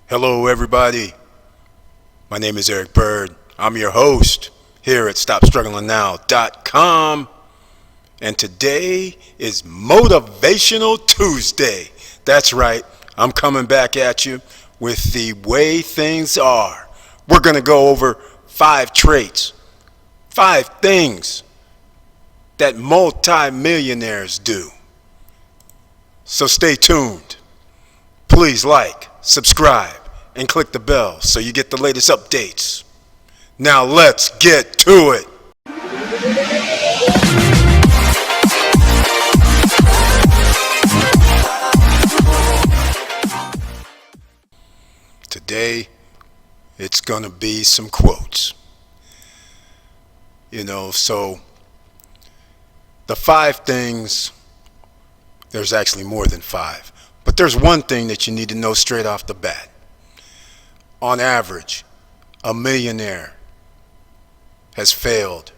Hello, everybody. My name is Eric Bird. I'm your host here at StopStrugglingNow.com. And today is Motivational Tuesday. That's right. I'm coming back at you with the way things are. We're going to go over 5 traits, 5 things that multi-millionaires do. So stay tuned. Please like, subscribe, and click the bell so you get the latest updates. Now let's get to it. Today, it's going to be some quotes. So the 5 things, there's actually more than 5. But there's one thing that you need to know straight off the bat. On average, a millionaire has failed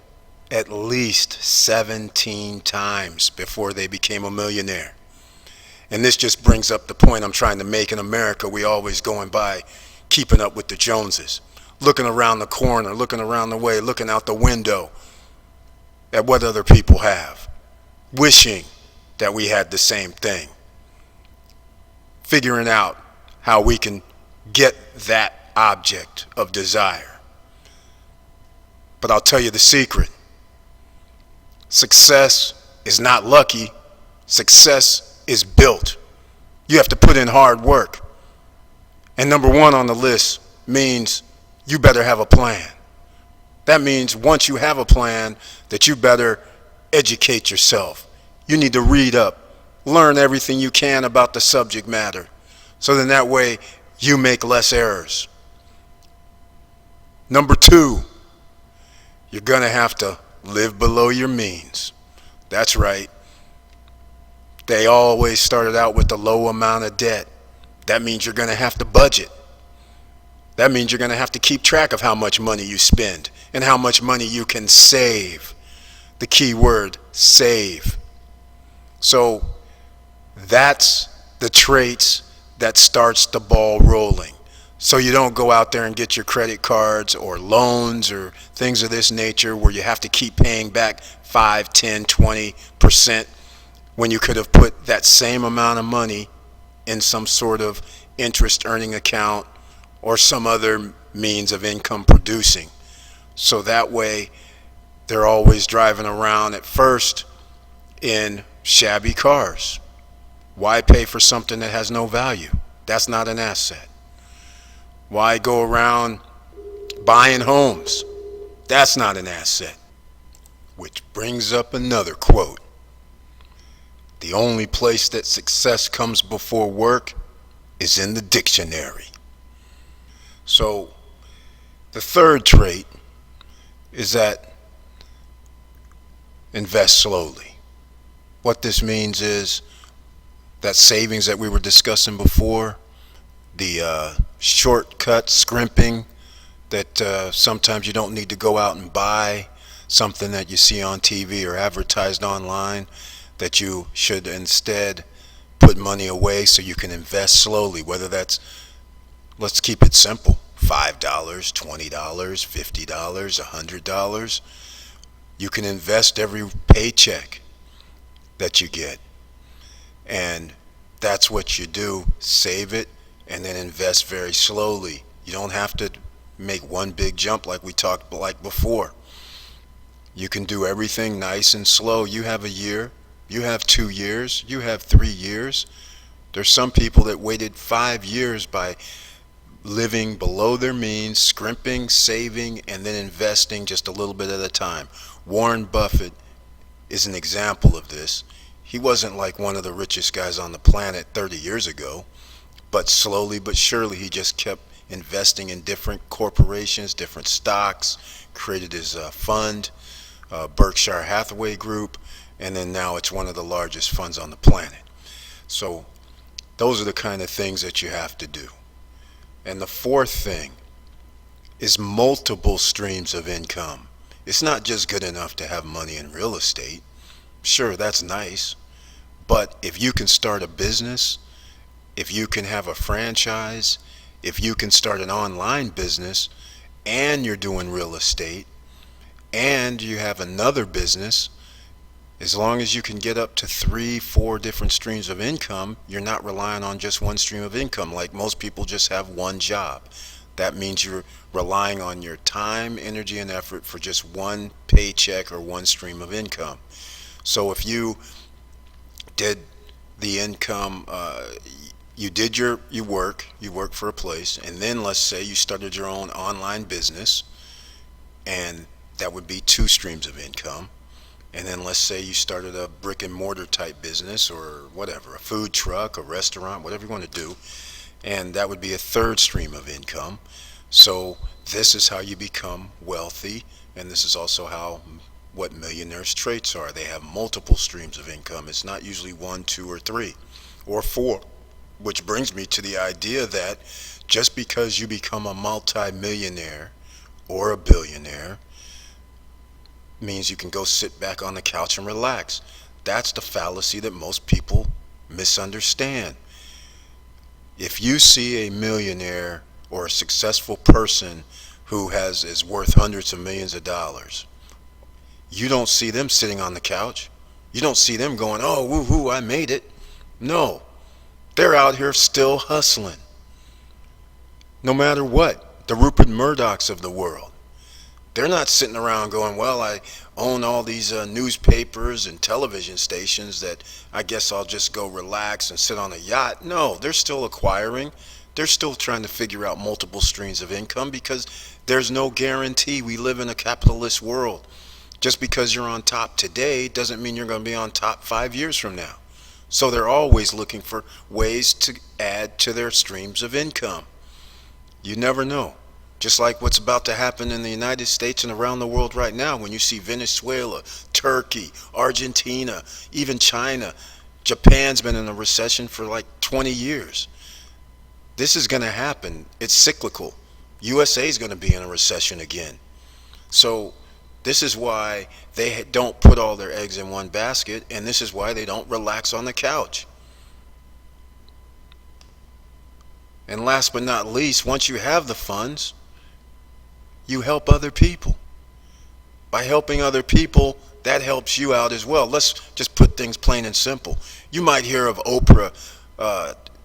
at least 17 times before they became a millionaire. And this just brings up the point I'm trying to make. In America, we always going by keeping up with the Joneses, looking around the corner, looking around the way, looking out the window at what other people have, wishing that we had the same thing, figuring out how we can get that object of desire. But I'll tell you the secret. Success is not lucky. Success is built. You have to put in hard work. And number 1 on the list means you better have a plan. That means once you have a plan, that you better educate yourself. You need to read up, learn everything you can about the subject matter, so then that way you make less errors. Number 2, you're going to have to live below your means. That's right. They always started out with a low amount of debt. That means you're going to have to budget. That means you're going to have to keep track of how much money you spend and how much money you can save. The key word, save. So that's the traits that starts the ball rolling. So you don't go out there and get your credit cards or loans or things of this nature where you have to keep paying back 5, 10, 20% when you could have put that same amount of money in some sort of interest earning account or some other means of income producing. So that way they're always driving around at first in shabby cars. Why pay for something that has no value? That's not an asset. Why go around buying homes? That's not an asset. Which brings up another quote. The only place that success comes before work is in the dictionary. So the third trait is that invest slowly. What this means is that savings that we were discussing before, the shortcut scrimping that sometimes you don't need to go out and buy something that you see on TV or advertised online, that you should instead put money away so you can invest slowly, whether that's, let's keep it simple, $5, $20, $50, $100. You can invest every paycheck that you get. And that's what you do. Save it and then invest very slowly. You don't have to make one big jump like we talked like before. You can do everything nice and slow. You have a year, you have 2 years, you have 3 years. There's some people that waited 5 years by living below their means, scrimping, saving, and then investing just a little bit at a time. Warren Buffett is an example of this. He wasn't like one of the richest guys on the planet 30 years ago, but slowly but surely he just kept investing in different corporations, different stocks, created his fund, Berkshire Hathaway Group, and then now it's one of the largest funds on the planet. So those are the kind of things that you have to do. And the fourth thing is multiple streams of income. It's not just good enough to have money in real estate. Sure, that's nice. But if you can start a business, if you can have a franchise, if you can start an online business and you're doing real estate and you have another business, as long as you can get up to 3, 4 different streams of income, you're not relying on just one stream of income. Like most people just have one job. That means you're relying on your time, energy, and effort for just one paycheck or one stream of income. So if you did the income, you did you work for a place, and then let's say you started your own online business, and that would be 2 streams of income. And then let's say you started a brick and mortar type business or whatever, a food truck, a restaurant, whatever you want to do, and that would be a 3rd stream of income. So this is how you become wealthy, and this is also how what millionaires' traits are. They have multiple streams of income. It's not usually 1, 2, or 3 or 4, which brings me to the idea that just because you become a multi-millionaire or a billionaire means you can go sit back on the couch and relax. That's the fallacy that most people misunderstand. If you see a millionaire or a successful person who is worth hundreds of millions of dollars, you don't see them sitting on the couch. You don't see them going, "Oh, woohoo, I made it." No, they're out here still hustling. No matter what, the Rupert Murdochs of the world, they're not sitting around going, "Well, I own all these newspapers and television stations that I guess I'll just go relax and sit on a yacht." No, they're still acquiring. They're still trying to figure out multiple streams of income because there's no guarantee. We live in a capitalist world. Just because you're on top today doesn't mean you're going to be on top 5 years from now. So they're always looking for ways to add to their streams of income. You never know. Just like what's about to happen in the United States and around the world right now when you see Venezuela, Turkey, Argentina, even China. Japan's been in a recession for like 20 years. This is going to happen. It's cyclical. USA is going to be in a recession again. So this is why they don't put all their eggs in one basket, and this is why they don't relax on the couch. And last but not least, once you have the funds, you help other people. By helping other people, that helps you out as well. Let's just put things plain and simple. You might hear of Oprah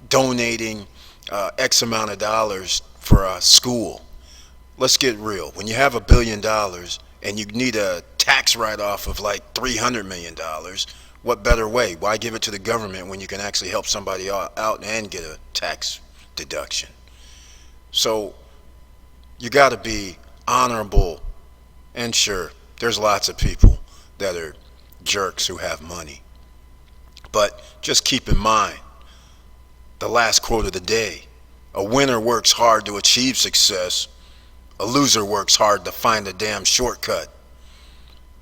donating X amount of dollars for a school. Let's get real. When you have $1 billion and you need a tax write-off of like $300 million, what better way? Why give it to the government when you can actually help somebody out and get a tax deduction? So you got to be honorable. And sure, there's lots of people that are jerks who have money. But just keep in mind, the last quote of the day: a winner works hard to achieve success. A loser works hard to find a damn shortcut.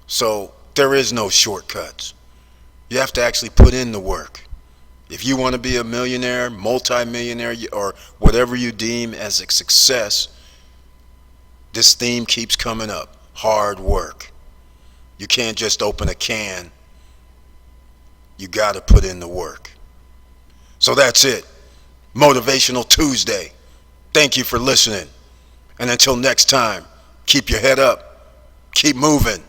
So there is no shortcuts. You have to actually put in the work. If you want to be a millionaire, multi-millionaire, or whatever you deem as a success, this theme keeps coming up: hard work. You can't just open a can. You got to put in the work. So that's it. Motivational Tuesday. Thank you for listening. And until next time, keep your head up. Keep moving.